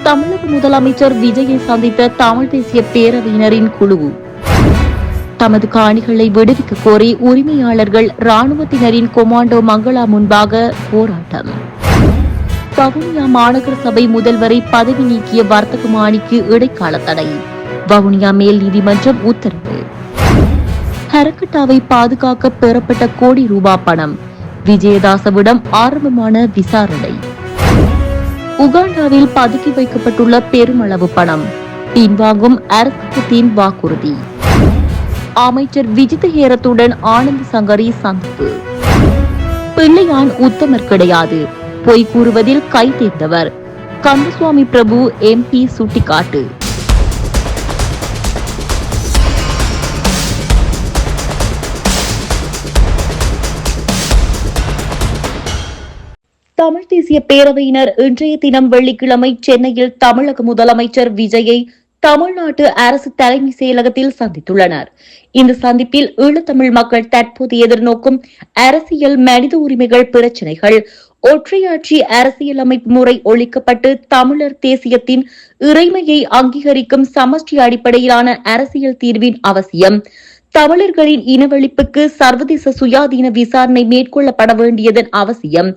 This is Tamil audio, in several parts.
தமிழக முதலமைச்சர் விஜயை சந்தித்த தமிழ் தேசிய பேரவையினரின் குழு தமது காணிகளை விடுவிக்க கோரி உரிமையாளர்கள் ராணுவத்தினரின் கொமாண்டோ மங்களா முன்பாக போராட்டம். வவுனியா மாநகர சபை முதல்வரை பதவி நீக்கிய வர்த்தக மாணிக்கு இடைக்கால தடை. வவுனியா மேல் நீதிமன்றம் உத்தரவு. ஹரக்கட்டாவை பாதுகாக்க பெறப்பட்ட கோடி ரூபாய் பணம் விஜயதாசவிடம் ஆரம்பமான விசாரணை. உகாண்டாவில் பதுக்கி வைக்கப்பட்டுள்ள பெருமளவு பணம் பின்வாங்கும் அரசாங்கத்தின் வாக்குறுதி. அமைச்சர் விஜித ஹேரத்துடன் ஆனந்த் சங்கரி சந்திப்பு. பிள்ளையான் உத்தமர் கிடையாது, பொய் கூறுவதில் கை தேர்ந்தவர் கந்தசுவாமி பிரபு எம்பி சுட்டிக்காட்டு. தமிழ் தேசிய பேரவையினர் இன்றைய தினம் வெள்ளிக்கிழமை சென்னையில் தமிழக முதலமைச்சர் விஜயை தமிழ்நாட்டு அரசு தலைமை செயலகத்தில் சந்தித்துள்ளனர். இந்த சந்திப்பில் ஈழத்தமிழ் மக்கள் தற்போது எதிர்நோக்கும் அரசியல், மனித உரிமைகள் பிரச்சினைகள், ஒற்றையாட்சி அரசியலமைப்பு முறை ஒழிக்கப்பட்டு தமிழர் தேசியத்தின் இறைமையை அங்கீகரிக்கும் சமஷ்டி அடிப்படையிலான அரசியல் தீர்வின் அவசியம், தமிழர்களின் இனவழிப்புக்கு சர்வதேச சுயாதீன விசாரணை மேற்கொள்ளப்பட வேண்டியதன் அவசியம்,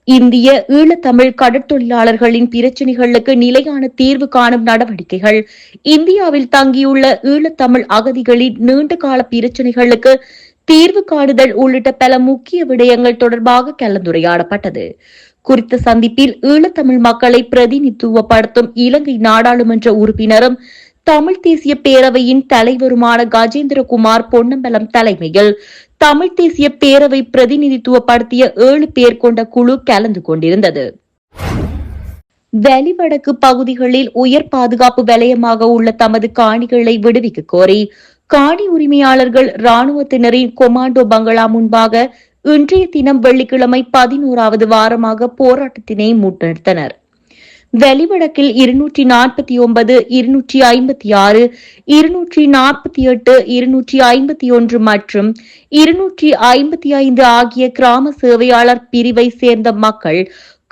இந்திய ஈழத்தமிழ் கடற்தொழிலாளர்களின் பிரச்சினைகளுக்கு நிலையான தீர்வு காணும் நடவடிக்கைகள், இந்தியாவில் தங்கியுள்ள ஈழத்தமிழ் அகதிகளின் நீண்டகால பிரச்சினைகளுக்கு தீர்வு காணுதல் உள்ளிட்ட பல முக்கிய விடயங்கள் தொடர்பாக கலந்துரையாடப்பட்டது. குறித்த சந்திப்பில் ஈழத்தமிழ் மக்களை பிரதிநிதித்துவப்படுத்தும் இலங்கை நாடாளுமன்ற உறுப்பினரும் தமிழ் தேசிய பேரவையின் தலைவருமான கஜேந்திரகுமார் பொன்னம்பலம் தலைமையில் தமிழ் தேசிய பேரவை பிரதிநிதித்துவப்படுத்திய 7 பேர் கொண்ட குழு கலந்து கொண்டிருந்தது. வெளிவடக்கு பகுதிகளில் உயர் பாதுகாப்பு வலயமாக உள்ள தமது காணிகளை விடுவிக்க கோரி காணி உரிமையாளர்கள் ராணுவத்தினரின் கொமாண்டோ பங்களா முன்பாக இன்றைய தினம் வெள்ளிக்கிழமை 11வது வாரமாக போராட்டத்தினை முன்னெடுத்தனர். வெளிவடக்கில் 249, 256, 248, 251 மற்றும் 255 ஆகிய கிராம சேவையாளர் பிரிவை சேர்ந்த மக்கள்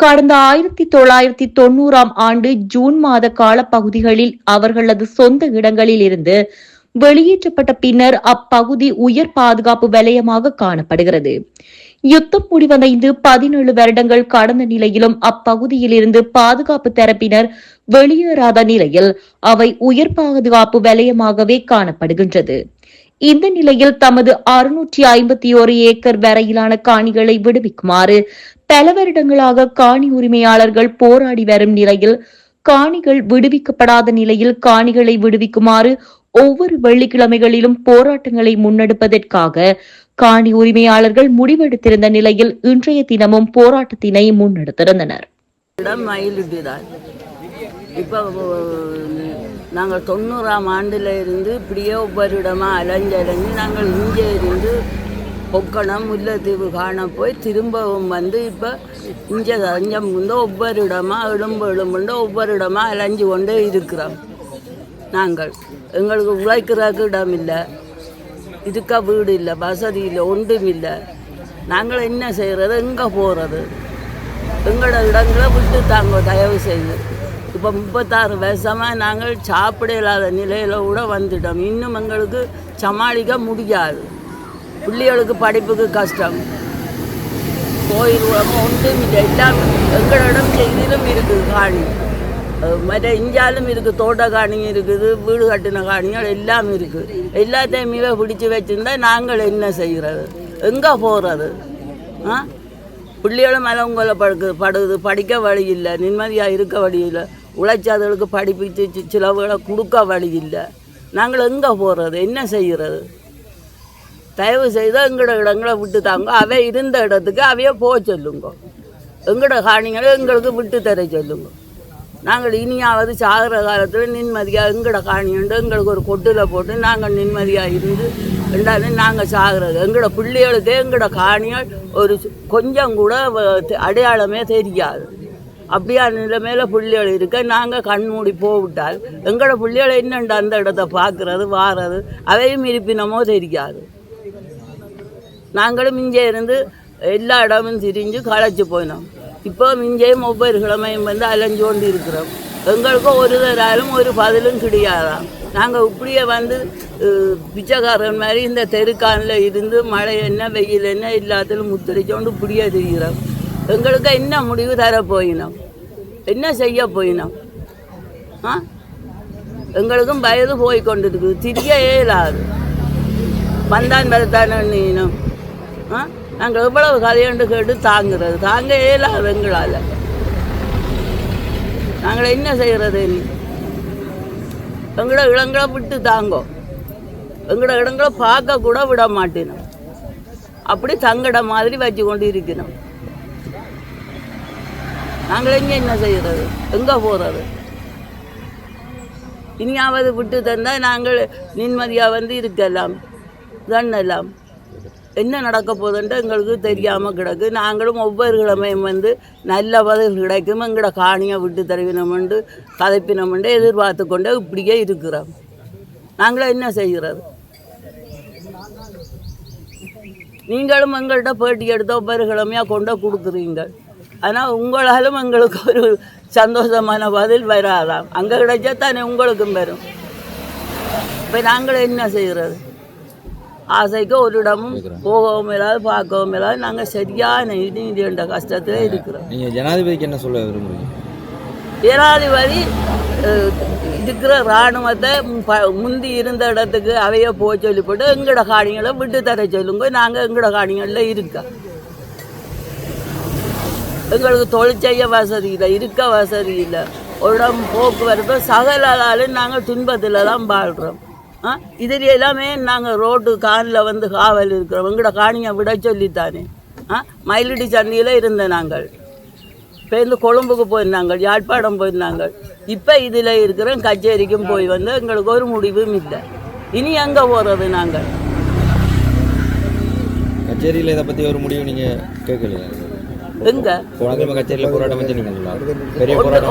கடந்த 1990ஆம் ஆண்டு ஜூன் மாத காலப்பகுதிகளில் அவர்களது சொந்த இடங்களில் இருந்து வெளியேற்றப்பட்ட பின்னர் அப்பகுதி உயர் பாதுகாப்பு வலயமாக காணப்படுகிறது. யுத்தம் முடிவடைந்து 17 வருடங்கள் கடந்த நிலையிலும் அப்பகுதியில் இருந்து பாதுகாப்பு தரப்பினர் வெளியேறாத நிலையில் அவை உயர் பாதுகாப்பு வலயமாகவே காணப்படுகின்றது. இந்த நிலையில் தமது 651 ஏக்கர் வரையிலான காணிகளை விடுவிக்குமாறு பல வருடங்களாக காணி உரிமையாளர்கள் போராடி வரும் நிலையில் காணிகள் விடுவிக்கப்படாத நிலையில் காணிகளை விடுவிக்குமாறு ஒவ்வொரு வெள்ளிக்கிழமைகளிலும் போராட்டங்களை முன்னெடுப்பதற்காக காணி உரிமையாளர்கள் முடிவெடுத்திருந்த நிலையில் இன்றைய தினமும் போராட்டத்தினை முன்னெடுத்திருந்தனர். இப்போ நாங்கள் 90ஆம் ஆண்டுல இருந்து இப்படியே ஒவ்வொரு இடமா அலைஞ்சு நாங்கள் இங்கே இருந்து பொக்கணம், முல்லைத்தீவு காண போய் திரும்பவும் வந்து இப்போ இங்கே அஞ்சம் வந்து ஒவ்வொரு இடமா எலும்புண்டு ஒவ்வொரு இடமா அலைஞ்சு கொண்டே இருக்கிறோம். நாங்கள் எங்களுக்கு உழைக்கிறதுக்கு இடம் இல்லை, இதுக்கா வீடு இல்லை, வசதி இல்லை, ஒன்றும் இல்லை. நாங்கள் என்ன செய்கிறது, எங்கே போகிறது? எங்களோட இடங்களை விட்டு தாங்க தயவு செய்து. இப்போ 36 வருஷமாக நாங்கள் சாப்பிட இல்லாத நிலையில் கூட வந்துட்டோம். இன்னும் எங்களுக்கு சமாளிக்க முடியாது. பிள்ளைகளுக்கு படிப்புக்கு கஷ்டம், கோயில் ஒன்றும் இல்லை. எல்லாம் எங்களிடம் இதிலும் இருக்குது காணி, மற்ற இஞ்சாலும் இருக்குது, தோட்ட காணியும் இருக்குது, வீடு கட்டின காணிகள் எல்லாம் இருக்குது. எல்லாத்தையும் மிக பிடிச்சி வச்சுருந்தா நாங்கள் என்ன செய்கிறது, எங்கே போகிறது? பிள்ளைகளும் மலவங்களை படுது, படிக்க வழி இல்லை, நிம்மதியாக இருக்க வழி இல்லை, உழைச்சாதவர்களுக்கு படிப்பு சிலவுகளை கொடுக்க வழி இல்லை. நாங்கள் எங்கே போகிறது, என்ன செய்கிறது? தயவு செய்து எங்களோட இடங்களை விட்டு தாங்க. அவை இருந்த இடத்துக்கு அவைய போக சொல்லுங்க. எங்களோட காணிகளை எங்களுக்கு விட்டு தர சொல்லுங்க. நாங்கள் இனியாவது சாகிற காலத்தில் நிம்மதியாக எங்களோட காணியுண்டு எங்களுக்கு ஒரு கொட்டில் போட்டு நாங்கள் நிம்மதியாக இருந்து ரெண்டாவது நாங்கள் சாகிறது. எங்களோட பிள்ளைகளுக்கே எங்களோட காணிகள் ஒரு கொஞ்சம் கூட அடையாளமே தெரியாது. அப்படியா நிலைமையில பிள்ளைகள் இருக்க நாங்கள் கண்மூடி போவிட்டால் எங்களோட பிள்ளைகளை என்னென்று அந்த இடத்த பார்க்குறது வாரது அவையும் இருப்பினமோ தெரியாது. நாங்களும் இங்கே இருந்து எல்லா இடமும் திரிஞ்சு களைச்சி போயினோம். இப்போ இங்கேயும் ஒவ்வொரு கிழமையும் வந்து அலைஞ்சு கொண்டு இருக்கிறோம். எங்களுக்கு ஒரு தராலும் ஒரு பதிலும் கிடையாதாம். நாங்கள் இப்படியே வந்து பிச்சைக்காரன் மாதிரி இந்த தெருக்கானில் இருந்து மழை என்ன வெயில் என்ன எல்லாத்திலும் முத்தடிச்சோண்டு இப்படியே தெரிகிறோம். எங்களுக்கு என்ன முடிவு தர போயினோம், என்ன செய்ய போயினோம்? எங்களுக்கும் வயது போய் கொண்டிருக்கு, திரிய இயலாது. வந்தான் வரத்தான் நீனும் நாங்கள் எவ்வளவு கதையண்டு கேட்டு தாங்குறது, தாங்க இயலாது எங்களால். நாங்கள் என்ன செய்கிறது? எங்களோட இடங்களை விட்டு தாங்கோ, எங்களோட இடங்களை பார்க்க கூட விட மாட்டேனோம். அப்படி தங்கட மாதிரி வச்சு கொண்டு இருக்கணும். நாங்கள் எங்கே என்ன செய்கிறது, எங்கே போகிறது? இனியாவது விட்டு தந்தால் நாங்கள் நிம்மதியாக வந்து இருக்கலாம், தண்ணலாம். என்ன நடக்க போகுதுன்ட்டு எங்களுக்கு தெரியாமல் கிடக்கு. நாங்களும் ஒவ்வொரு கிழமையும் வந்து நல்ல பதில் கிடைக்கும், எங்களோட காணியை விட்டு தருவினோம்ண்டு கதைப்பினோம்ண்டு எதிர்பார்த்து கொண்டே இப்படியே இருக்கிறோம். நாங்களும் என்ன செய்கிறது? நீங்களும் எங்கள்கிட்ட பேட்டி எடுத்து ஒவ்வொரு கிழமையாக கொண்டு கொடுக்குறீங்க. ஆனால் உங்களாலும் எங்களுக்கு ஒரு சந்தோஷமான பதில் வராதாம். அங்கே கிடைச்சா தானே உங்களுக்கும் வரும். இப்போ நாங்கள் என்ன செய்கிறது? ஆசைக்கு ஒரு இடமும் போகவும் இல்லாது பார்க்கவும் இல்லாது நாங்கள் சரியான நீண்ட கஷ்டத்தில் இருக்கிறோம். நீங்கள் ஜனாதிபதிக்கு என்ன சொல்ல விரும்புகிறீங்க? ஜனாதிபதி இருக்கிற இராணுவத்தை முந்தி இருந்த இடத்துக்கு அவைய போக சொல்லிப்போட்டு எங்களோட காணிகளை விட்டு தர சொல்லுங்க. நாங்கள் எங்களோட காணிகளில் இருக்கோம். எங்களுக்கு தொழில் செய்ய வசதி இல்லை, இருக்க வசதி இல்லை, ஒரு இடம் போக்குவரத்து சகலாலும் நாங்கள் துன்பத்தில் தான் வாழ்கிறோம். இதில் எல்லாமே நாங்கள் ரோட்டு கானில் வந்து காவல் இருக்கிறோம். எங்களோட காணியை விட சொல்லித்தானே. மயிலடி சந்தியில் இருந்த நாங்கள் இப்போ இந்த கொழும்புக்கு போயிருந்தாங்க, யாழ்ப்பாணம் போயிருந்தாங்க. இப்போ இதில் இருக்கிறோம், கச்சேரிக்கும் போய் வந்து எங்களுக்கு ஒரு முடிவும் இல்லை. இனி எங்கே போகிறது? நாங்கள் கச்சேரியில் இதை பற்றி ஒரு முடிவு நீங்கள் கேட்கலையா? எங்கே கச்சேரியில் போராட்டம் வச்சு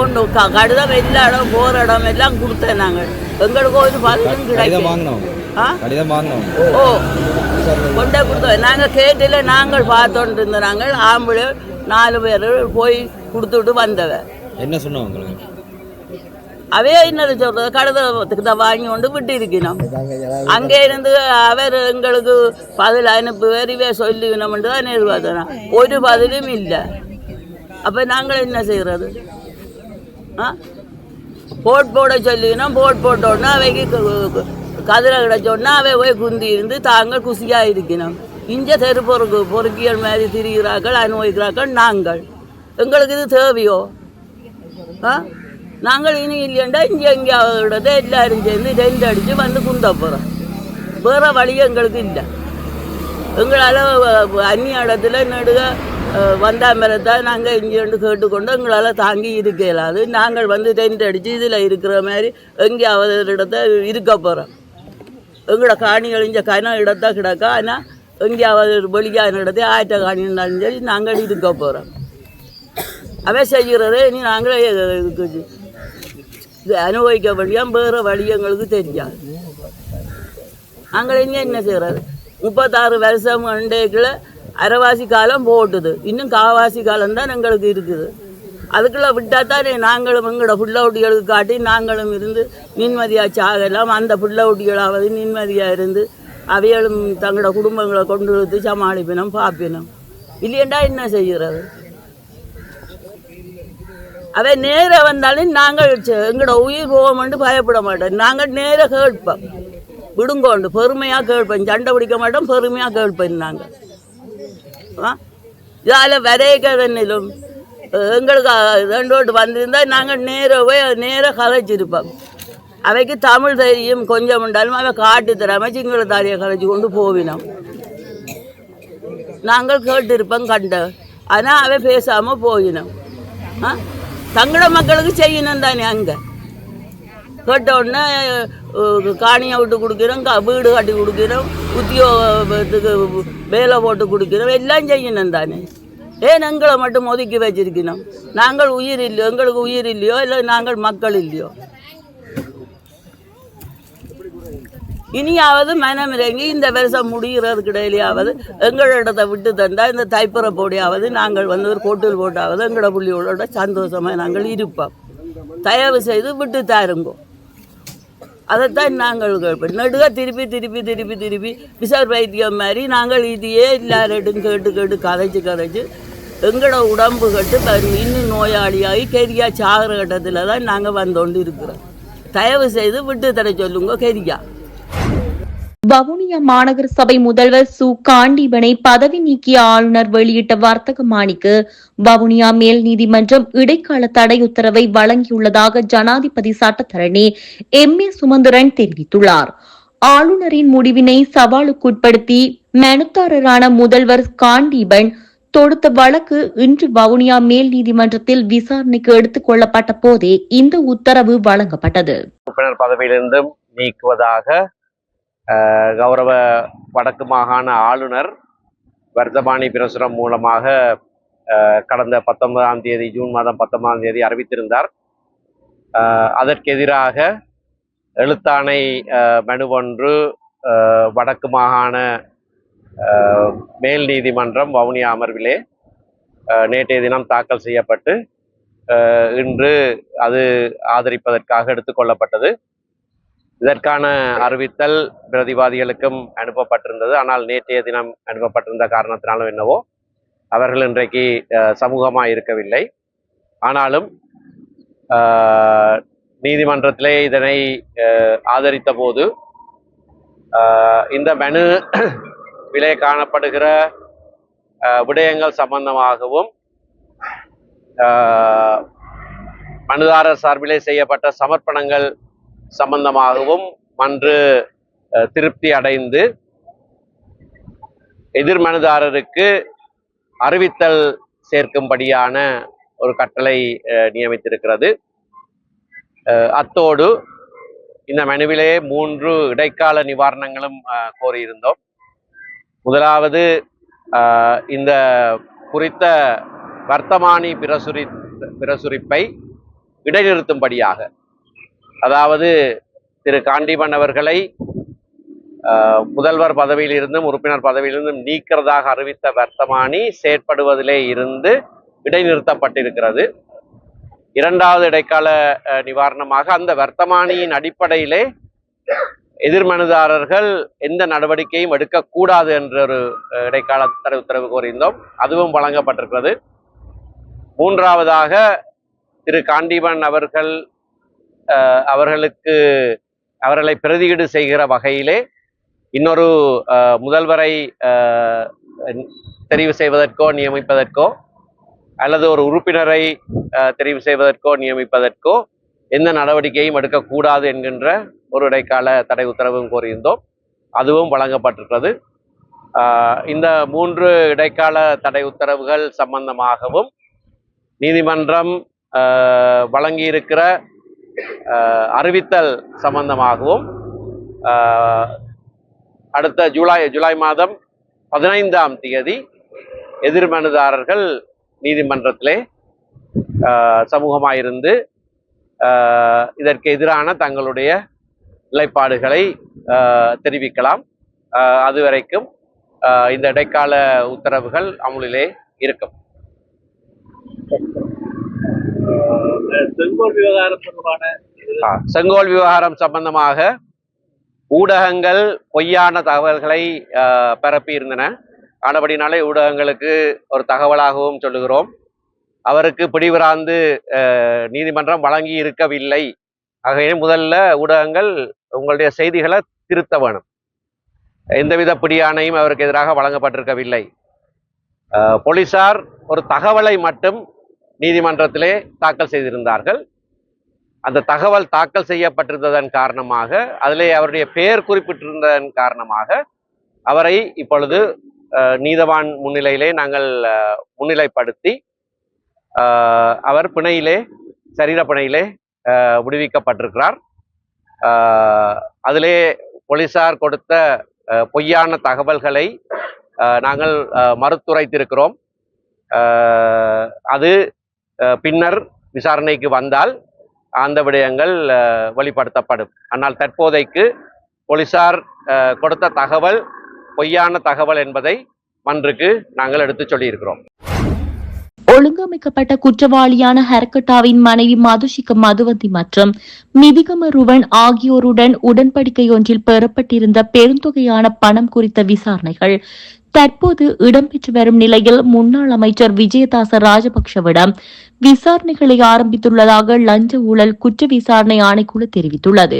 ஒன்று கடிதம் எல்லா இடம் போகிற இடம் எல்லாம் கொடுத்தேன். நாங்கள் எங்களுக்கு ஒரு பதிலும் கிடைக்கும். ஓ கொண்டே கொடுத்தோம். நாங்கள் கேட்டில் நாங்கள் பார்த்தோன்ட்டு இருந்த நாங்கள் ஆம்பளை 4 பேர் போய் கொடுத்துட்டு வந்தவ. என்ன சொன்னோம்? அவே என்னது சொல்றது, கடிதத்துக்கு தான் வாங்கி கொண்டு விட்டு இருக்கணும். அங்கே இருந்து அவர் எங்களுக்கு பதில் அனுப்புவார், இவே சொல்லிக்கணும்னு தான் எதிர்பார்த்தோம். ஒரு பதிலும் இல்லை. அப்போ நாங்கள் என்ன செய்கிறது? போட் போட சொல்லிக்கணும். போட் போட்டோன்னா அவைக்கு கதிரை கிடச்சோன்னா அவை போய் குந்தி இருந்து தாங்கள் குசியாக இருக்கணும். இங்கே தெரு பொறுக்கியல் மாதிரி திரிகிறார்கள், அனுபவிக்கிறார்கள். நாங்கள் எங்களுக்கு இது தேவையோ? நாங்கள் இனி இல்லையண்டா இங்கே எங்கேயாவது எல்லாரும் சேர்ந்து ரெண்டு அடித்து வந்து குந்த போகிறோம். வேறு வழி எங்களுக்கு இல்லை. எங்களால் அந்நிய இடத்துல நடுக வந்தாமரத்தான் நாங்கள் இங்கேண்டு கேட்டுக்கொண்டு எங்களால் தாங்கி இருக்க இயலாது. நாங்கள் வந்து ரெண்டு அடித்து இதில் இருக்கிற மாதிரி எங்கேயாவது இடத்த இருக்க போகிறோம். எங்களோட காணிகள் இங்கே இடத்த கிடக்க. ஆனால் எங்கேயாவது வெளியான இடத்தை ஆயத்த காணி இருந்தாலும் சரி நாங்கள் இருக்க போகிறோம். அவை செய்கிறது இனி நாங்களே அனுபவிக்க வேண்டிய வேறு வழி எங்களுக்கு தெரியாது. நாங்கள் இங்கே என்ன செய்கிறது? 36 வருஷம் அண்டைக்குள்ள அரைவாசி காலம் போட்டுது, இன்னும் காவாசி காலம்தான் எங்களுக்கு இருக்குது. அதுக்குள்ளே விட்டால் தானே நாங்களும் எங்களோட புள்ள ஊட்டிகளுக்கு காட்டி நாங்களும் இருந்து நிம்மதியாக சாகலாம். அந்த புள்ள ஊட்டிகளாவது நிம்மதியாக இருந்து அவைகளும் தங்களோட குடும்பங்களை கொண்டு வந்து சமாளிப்பினோம், பார்ப்பினோம். இல்லையண்டா என்ன செய்கிறது? அவை நேராக வந்தாலும் நாங்கள் எங்களோட உயிர் போவோம்னு பயப்பட மாட்டோம். நாங்கள் நேராக கேட்போம், விடுங்கோண்டு பெருமையாக கேட்போம். சண்டை பிடிக்க மாட்டோம், பெருமையாக கேட்போம். நாங்கள் இதால் வரைக்கதனிலும் எங்களுக்கு 2 ஓட்டு வந்திருந்தால் நாங்கள் நேராக கதைச்சிருப்போம். அவைக்கு தமிழ் தெரியும் கொஞ்சம் உண்டாலும் அவை காட்டு தராமல் சிங்கள தாரியை கதைச்சி கொண்டு போவினோம். நாங்கள் கேட்டிருப்போம் கண்ட. ஆனால் அவை பேசாமல் போயினோம். தங்கள மக்களுக்கு செய்யணும் தானே. அங்கே கேட்ட உடனே காணியை விட்டு கொடுக்கிறோம், வீடு கட்டி கொடுக்கிறோம், உத்தியோகத்துக்கு வேலை போட்டு கொடுக்கிறோம், எல்லாம் செய்யணும் தானே. ஏன் எங்களை மட்டும் ஒதுக்கி வச்சிருக்கணும்? நாங்கள் உயிர் இல்லையோ? எங்களுக்கு உயிர் இல்லையோ? இல்லை நாங்கள் மக்கள் இல்லையோ? இனியாவது மனம் இறங்கி இந்த வருஷம் முடிகிறதுக்கு இடையிலேயாவது எங்களிடத்தை விட்டு தந்தால் இந்த தைப்பறை போடியாவது நாங்கள் வந்து ஒரு கோட்டில் போட்டாவது எங்களோட புள்ளியோட சந்தோஷமாக நாங்கள் இருப்போம். தயவு செய்து விட்டு தாருங்கோ. அதைத்தான் நாங்கள் நடுக திருப்பி திருப்பி திருப்பி திருப்பி விசார் வைத்தியம் மாதிரி நாங்கள் இதையே எல்லாரும் கேட்டு கேட்டு கதைச்சு எங்களோட உடம்பு கட்டு இன்னும் நோயாளியாகி கெரியா சாகிற கட்டத்தில் தான் நாங்கள் வந்தோண்டு இருக்கிறோம். தயவு செய்து விட்டு தர சொல்லுங்க கெரியா. வவுனியா மாநகர சபை முதல்வர் சு காண்டீபனை பதவி நீக்கிய ஆளுநர் வெளியிட்ட வர்த்தக மாணிக்கு வவுனியா மேல் நீதிமன்றம் இடைக்கால தடை உத்தரவை வழங்கியுள்ளதாக ஜனாதிபதி சட்டத்தரணி எம்.ஏ. சுமந்திரன் தெரிவித்துள்ளார். ஆளுநரின் முடிவினை சவாலுக்குட்படுத்தி மனுதாரரான முதல்வர் காண்டீபன் தொடுத்த வழக்கு இன்று வவுனியா மேல் நீதிமன்றத்தில் விசாரணைக்கு எடுத்துக் கொள்ளப்பட்ட போதே இந்த உத்தரவு வழங்கப்பட்டது. உறுப்பினர் பதவியிலிருந்தும் நீக்குவதாக கௌரவ வடக்கு மாகாண ஆளுநர் வர்த்தமானி பிரசுரம் மூலமாக கடந்த 19ஆம் தேதி ஜூன் மாதம் 19ஆம் தேதி அறிவித்திருந்தார். அதற்கு எதிராக எழுத்தாணை மனு ஒன்று வடக்கு மாகாண மேல் நீதிமன்றம் வவுனியா அமர்விலே நேற்றைய தினம் தாக்கல் செய்யப்பட்டு இன்று அது ஆதரிப்பதற்காக எடுத்துக்கொள்ளப்பட்டது. இதற்கான அறிவித்தல் பிரதிவாதிகளுக்கும் அனுப்பப்பட்டிருந்தது. ஆனால் நேற்றைய தினம் அனுப்பப்பட்டிருந்த காரணத்தினாலும் என்னவோ அவர்கள் இன்றைக்கு சமூகமாக இருக்கவில்லை. ஆனாலும் நீதிமன்றத்திலே இதனை ஆதரித்த போது இந்த மனு விலை காணப்படுகிற விடயங்கள் சம்பந்தமாகவும் மனுதாரர் சார்பிலே செய்யப்பட்ட சமர்ப்பணங்கள் சம்பந்தமாகவும் மன்று திருப்தி அடைந்து எதிர் மனுதாரருக்கு அறிவித்தல் சேர்க்கும்படியான ஒரு கட்டளை நியமித்திருக்கிறது. அத்தோடு இந்த மனுவிலே 3 இடைக்கால நிவாரணங்களும் கோரியிருந்தோம். முதலாவது, இந்த குறித்த வர்த்தமானி பிரசுரிப்பை இடைநிறுத்தும்படியாக, அதாவது திரு காண்டீபன் அவர்களை முதல்வர் பதவியிலிருந்தும் உறுப்பினர் பதவியிலிருந்தும் நீக்கிறதாக அறிவித்த வர்த்தமானி செயற்படுவதிலே இருந்து இடைநிறுத்தப்பட்டிருக்கிறது. இரண்டாவது இடைக்கால நிவாரணமாக அந்த வர்த்தமானியின் அடிப்படையிலே எதிர்மனுதாரர்கள் எந்த நடவடிக்கையும் எடுக்கக்கூடாது என்ற ஒரு இடைக்கால தடை உத்தரவு கோரியிருந்தோம். அதுவும் வழங்கப்பட்டிருக்கிறது. மூன்றாவதாக திரு காண்டீபன் அவர்களை பிரதியீடு செய்கிற வகையிலே இன்னொரு முதல்வரை தெரிவு செய்வதற்கோ நியமிப்பதற்கோ அல்லது ஒரு உறுப்பினரை தெரிவு செய்வதற்கோ நியமிப்பதற்கோ எந்த நடவடிக்கையும் எடுக்கக்கூடாது என்கின்ற ஒரு இடைக்கால தடை உத்தரவும் கோரியிருந்தோம். அதுவும் வழங்கப்பட்டிருக்கிறது. இந்த 3 இடைக்கால தடை உத்தரவுகள் சம்பந்தமாகவும் நீதிமன்றம் வழங்கியிருக்கிற அறிவித்தல் சம்பந்தமாகவும் அடுத்த ஜூலை மாதம் 15ஆம் தேதி எதிர்மனுதாரர்கள் நீதிமன்றத்திலே சமூகமாயிருந்து இதற்கு எதிரான தங்களுடைய நிலைப்பாடுகளை தெரிவிக்கலாம். அதுவரைக்கும் இந்த இடைக்கால உத்தரவுகள் அமுலிலே இருக்கும். செங்கோல் விவகாரம் சம்பந்தமாக ஊடகங்கள் பொய்யான தகவல்களை பரப்பியிருந்தன. ஆனபடினாலே ஊடகங்களுக்கு ஒரு தகவலாகவும் சொல்லுகிறோம். அவருக்கு பிடிவிராந்து நீதிமன்றம் வழங்கி இருக்கவில்லை. ஆகவே முதல்ல ஊடகங்கள் உங்களுடைய செய்திகளை திருத்த வேணும். எந்தவித பிடியாணையும் அவருக்கு எதிராக வழங்கப்பட்டிருக்கவில்லை. போலீசார் ஒரு தகவலை மட்டும் நீதிமன்றத்திலே தாக்கல் செய்திருந்தார்கள். அந்த தகவல் தாக்கல் செய்யப்பட்டிருந்ததன் காரணமாக, அதிலே அவருடைய பெயர் குறிப்பிட்டிருந்ததன் காரணமாக அவரை இப்பொழுது நீதவான் முன்னிலையிலே நாங்கள் முன்னிலைப்படுத்தி அவர் சரீர பிணையிலே விடுவிக்கப்பட்டிருக்கிறார். அதிலே போலீசார் கொடுத்த பொய்யான தகவல்களை நாங்கள் மறுத்துரைத்திருக்கிறோம். அது பின்னர் விசாரணைக்கு வந்தால் அந்த விடயங்கள் வெளிப்படுத்தப்படும். ஆனால் தற்போதைக்கு போலீசார் கொடுத்த தகவல் பொய்யான தகவல் என்பதை மன்றுக்கு நாங்கள் எடுத்து சொல்லியிருக்கிறோம். ஒழுங்கமைக்கப்பட்ட குற்றவாளியான ஹரக்கட்டாவின் மனைவி மதுஷிக மதுவந்தி மற்றும் மிதிகம ருவன் ஆகியோருடன் உடன்படிக்கை ஒன்றில் பெறப்பட்டிருந்த பெருந்தொகையான பணம் குறித்த விசாரணைகள் தற்போது இடம்பெற்று வரும் நிலையில் முன்னாள் அமைச்சர் விஜயதாச ராஜபக்சவிடம் விசாரணைகளை ஆரம்பித்துள்ளதாக லஞ்ச ஊழல் குற்ற விசாரணை ஆணைக்குழு தெரிவித்துள்ளது.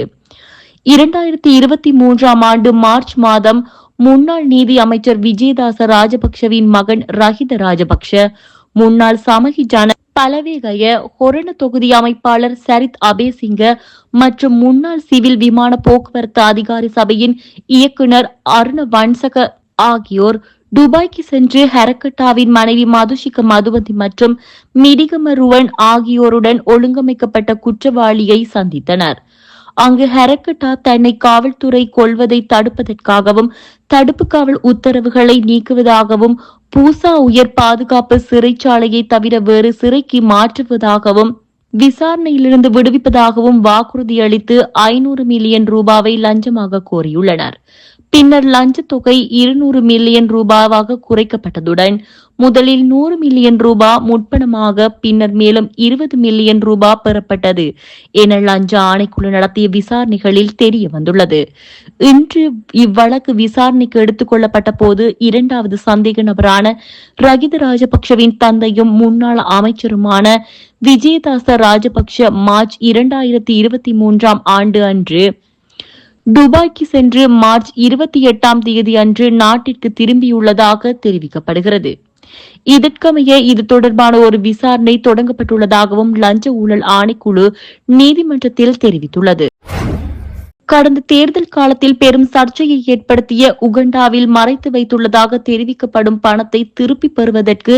2023 ஆண்டு மார்ச் மாதம் முன்னாள் நீதி அமைச்சர் விஜயதாச ராஜபக்சவின் மகன் ரஹித ராஜபக்ஷ, முன்னாள் சமகி ஜன பலவேகய ஹொரண தொகுதி அமைப்பாளர் சரித் அபேசிங்க மற்றும் முன்னாள் சிவில் விமான போக்குவரத்து அதிகாரி சபையின் இயக்குநர் அருண வன்சக ஆகியோர் துபாய்க்கு சென்று ஹரக்கட்டாவின் மனைவி மதுஷிக மதுவந்தி மற்றும் மிடிகம ருவன் ஆகியோருடன் ஒழுங்கமைக்கப்பட்ட குற்றவாளியை சந்தித்தனர். அங்கு ஹரக்கட்டா தன்னை காவல்துறை கொள்வதை தடுப்பதற்காகவும் தடுப்பு காவல் உத்தரவுகளை நீக்குவதாகவும் பூசா உயர் பாதுகாப்பு சிறைச்சாலையை தவிர வேறு சிறைக்கு மாற்றுவதாகவும் விசாரணையிலிருந்து விடுவிப்பதாகவும் வாக்குறுதியளித்து 500 மில்லியன் ரூபாவை லஞ்சமாக கோரியுள்ளனர். பின்னர் லஞ்ச தொகை 200 மில்லியன் ரூபாவாக குறைக்கப்பட்டதுடன் முதலில் 100 மில்லியன் ரூபாய் முற்பணமாக பின்னர் மேலும் 20 மில்லியன் ரூபாய் பெறப்பட்டது என லஞ்ச ஆணைக்குழு நடத்திய விசாரணைகளில் தெரிய வந்துள்ளது. இன்று இவ்வழக்கு விசாரணைக்கு எடுத்துக் கொள்ளப்பட்ட போது இரண்டாவது சந்தேக நபரான ரஹித ராஜபக்சவின் தந்தையும் முன்னாள் அமைச்சருமான விஜயதாச ராஜபக்ஷ மார்ச் 2023 ஆண்டு அன்று துபாய்க்கு சென்று மார்ச் 28 தேதி அன்று நாட்டிற்கு திரும்பியுள்ளதாக தெரிவிக்கப்படுகிறது. இதற்கமைய இது தொடர்பான ஒரு விசாரணை தொடங்கப்பட்டுள்ளதாகவும் லஞ்ச ஊழல் ஆணைக்குழு நீதிமன்றத்தில் தெரிவித்துள்ளது. கடந்த தேர்தல் காலத்தில் பெரும் சர்ச்சையை ஏற்படுத்திய உகண்டாவில் மறைத்து வைத்துள்ளதாக தெரிவிக்கப்படும் பணத்தை திருப்பிப் பெறுவதற்கு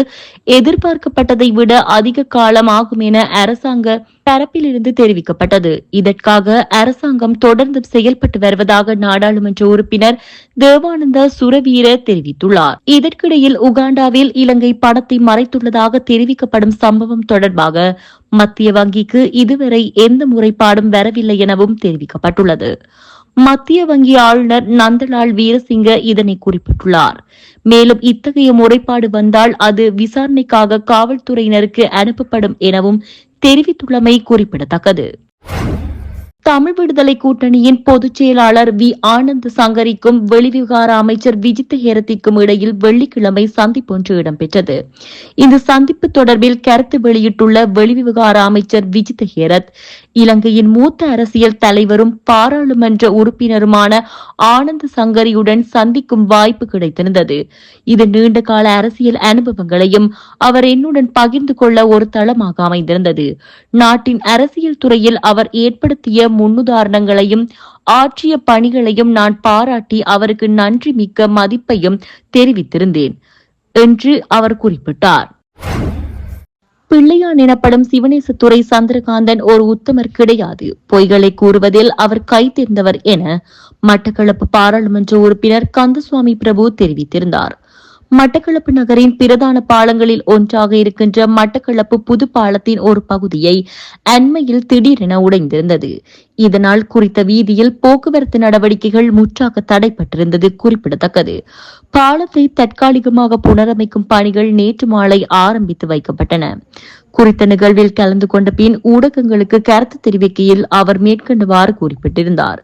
எதிர்பார்க்கப்பட்டதை விட அதிக காலம் ஆகும் என அரசாங்க தரப்பிலிருந்து தெரிவிக்கப்பட்டது. இதற்காக அரசாங்கம் தொடர்ந்து செயல்பட்டு வருவதாக நாடாளுமன்ற உறுப்பினர் தேவானந்த சுரவீர தெரிவித்துள்ளார். இதற்கிடையில் உகாண்டாவில் இலங்கை பணத்தை மறைத்துள்ளதாக தெரிவிக்கப்படும் சம்பவம் தொடர்பாக மத்திய வங்கிக்கு இதுவரை எந்த முறைப்பாடும் வரவில்லை எனவும் தெரிவிக்கப்பட்டுள்ளது. மத்திய வங்கி ஆளுநர் நந்தலால் வீரசிங்க இதனை குறிப்பிட்டுள்ளார். மேலும் இத்தகைய முறைப்பாடு வந்தால் அது விசாரணைக்காக காவல்துறையினருக்கு அனுப்பப்படும் எனவும் தெரிவித்துள்ளமை குறிப்பிடத்தக்கது. தமிழ் விடுதலை கூட்டணியின் பொதுச் செயலாளர் வி ஆனந்த் சங்கரிக்கும் வெளிவிவகார அமைச்சர் விஜித்த ஹேரத்திற்கும் இடையில் வெள்ளிக்கிழமை சந்திப்பு ஒன்று இடம்பெற்றது. இந்த சந்திப்பு தொடர்பில் கருத்து வெளியிட்டுள்ள வெளிவிவகார அமைச்சர் விஜித்த ஹேரத், இலங்கையின் மூத்த அரசியல் தலைவரும் பாராளுமன்ற உறுப்பினருமான ஆனந்த் சங்கரியுடன் சந்திக்கும் வாய்ப்பு கிடைத்திருந்தது. இது நீண்டகால அரசியல் அனுபவங்களையும் அவர் என்னுடன் பகிர்ந்து கொள்ள ஒரு தளமாக அமைந்திருந்தது. நாட்டின் அரசியல் துறையில் அவர் ஏற்படுத்திய முன்னுதாரணங்களையும் ஆற்றிய பணிகளையும் நான் பாராட்டி அவருக்கு நன்றி மிக்க மதிப்பையும் தெரிவித்திருந்தேன் என்று அவர் குறிப்பிட்டார். பிள்ளையான் எனப்படும் சிவனேசத்துறை சந்திரகாந்தன் ஒரு உத்தமர் கிடையாது, பொய்களை கூறுவதில் அவர் கை தேர்ந்தவர் என மட்டக்களப்பு பாராளுமன்ற உறுப்பினர் கந்தசுவாமி பிரபு தெரிவித்திருந்தார். மட்டக்களப்பு நகரின் பிரதான பாலங்களில் ஒன்றாக இருக்கின்ற மட்டக்களப்பு புது பாலத்தின் ஒரு பகுதியை அண்மையில் திடீரென உடைந்திருந்தது. இதனால் குறித்த வீதியில் போக்குவரத்து நடவடிக்கைகள் முற்றாக தடைப்பட்டிருந்தது குறிப்பிடத்தக்கது. பாலத்தை தற்காலிகமாக புனரமைக்கும் பணிகள் நேற்று மாலை ஆரம்பித்து வைக்கப்பட்டன. குறித்த நிகழ்வில் கலந்து கொண்ட பின் ஊடகங்களுக்கு கருத்து தெரிவிக்கையில் அவர் மேற்கண்டவாறு குறிப்பிட்டிருந்தார்.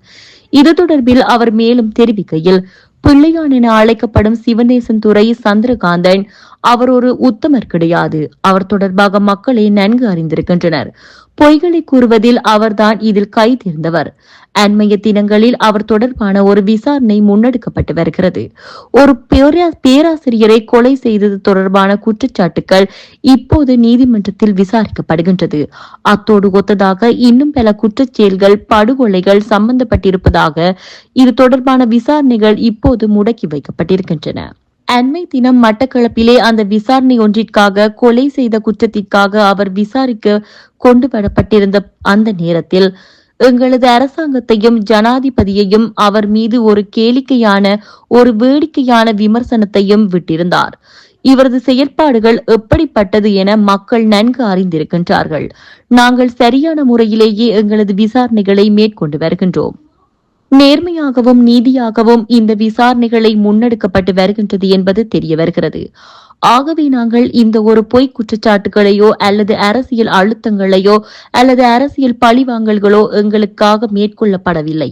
இது தொடர்பில் அவர் மேலும் தெரிவிக்கையில், பிள்ளையான் என அழைக்கப்படும் சிவநேசன் துறை சந்திரகாந்தன் அவர் ஒரு உத்தமர் கிடையாது. அவர் தொடர்பாக மக்களே நன்கு அறிந்திருக்கின்றனர். பொய்களை கூறுவதில் அவர்தான் இதில் கை தேர்ந்தவர். அண்மைய தினங்களில் அவர் தொடர்பான ஒரு விசாரணை முன்னெடுக்கப்பட்டு வருகிறது. ஒரு பேராசிரியரை கொலை செய்தது தொடர்பான குற்றச்சாட்டுகள் இப்போது நீதிமன்றத்தில் விசாரிக்கப்படுகின்றது. அத்தோடு ஒத்ததாக இன்னும் பல குற்றச்செயல்கள், படுகொலைகள் சம்பந்தப்பட்டிருப்பதாக இது தொடர்பான விசாரணைகள் இப்போது முடக்கி வைக்கப்பட்டிருக்கின்றன. அண்மை தினம் மட்டக்களப்பிலே அந்த விசாரணை ஒன்றிற்காக கொலை செய்த குற்றத்திற்காக அவர் விசாரிக்க கொண்டு வரப்பட்டிருந்த அந்த நேரத்தில் எங்களது அரசாங்கத்தையும் ஜனாதிபதியையும் அவர் மீது ஒரு கேளிக்கையான ஒரு வேடிக்கையான விமர்சனத்தையும் விட்டிருந்தார். இவரது செயற்பாடுகள் எப்படிப்பட்டது என மக்கள் நன்கு அறிந்திருக்கின்றார்கள். நாங்கள் சரியான முறையிலேயே எங்களது விசாரணைகளை மேற்கொண்டு வருகின்றோம். நேர்மையாகவும் நீதியாகவும் இந்த விசாரணைகளை முன்னெடுக்கப்பட்டு வருகின்றது என்பது தெரிய வருகிறது. ஆகவே நாங்கள் இந்த ஒரு பொய் குற்றச்சாட்டுகளையோ அல்லது அரசியல் அழுத்தங்களையோ அல்லது அரசியல் பழிவாங்கல்களோ எங்களுக்காக மேற்கொள்ளப்படவில்லை.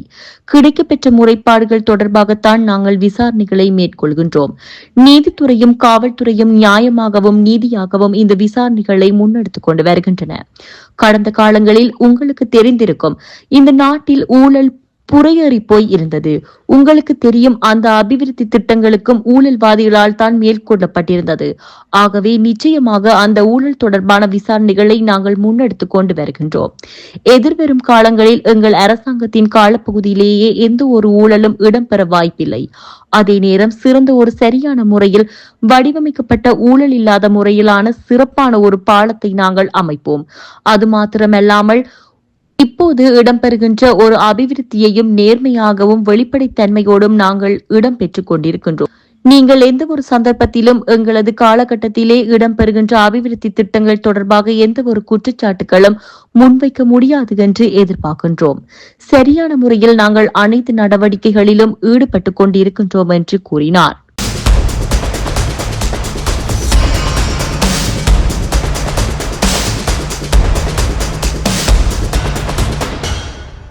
கிடைக்கப்பெற்ற முறைப்பாடுகள் தொடர்பாகத்தான் நாங்கள் விசாரணைகளை மேற்கொள்கின்றோம். நீதித்துறையும் காவல்துறையும் நியாயமாகவும் நீதியாகவும் இந்த விசாரணைகளை முன்னெடுத்துக் கொண்டு வருகின்றன. கடந்த காலங்களில் உங்களுக்கு தெரிந்திருக்கும், இந்த நாட்டில் ஊழல் புரையேறி போய் இருந்தது. உங்களுக்கு தெரியும், அந்த அபிவிருத்தி திட்டங்களுக்கும் ஊழல்வாதிகளால் தான் மேற்கொள்ளப்பட்டிருந்தது. ஆகவே நிச்சயமாக அந்த ஊழல் தொடர்பான விசாரணைகளை நாங்கள் முன்னெடுத்துக் கொண்டு வருகின்றோம். எதிர்வரும் காலங்களில் எங்கள் அரசாங்கத்தின் காலப்பகுதியிலேயே எந்த ஒரு ஊழலும் இடம்பெற வாய்ப்பில்லை. அதே நேரம் சிறந்த ஒரு சரியான முறையில் வடிவமைக்கப்பட்ட ஊழல் இல்லாத முறையிலான சிறப்பான ஒரு பாலத்தை நாங்கள் அமைப்போம். அது மாத்திரமல்லாமல் இப்போது இடம்பெறுகின்ற ஒரு அபிவிருத்தியையும் நேர்மையாகவும் வெளிப்படைத்தன்மையோடும் நாங்கள் இடம்பெற்றுக் கொண்டிருக்கின்றோம். நீங்கள் எந்த ஒரு சந்தர்ப்பத்திலும் எங்களது காலகட்டத்திலே இடம்பெறுகின்ற அபிவிருத்தி திட்டங்கள் தொடர்பாக எந்த ஒரு குற்றச்சாட்டுகளும் முன்வைக்க முடியாது என்று எதிர்பார்க்கின்றோம். சரியான முறையில் நாங்கள் அனைத்து நடவடிக்கைகளிலும் ஈடுபட்டுக் கொண்டிருக்கின்றோம் என்று கூறினார்.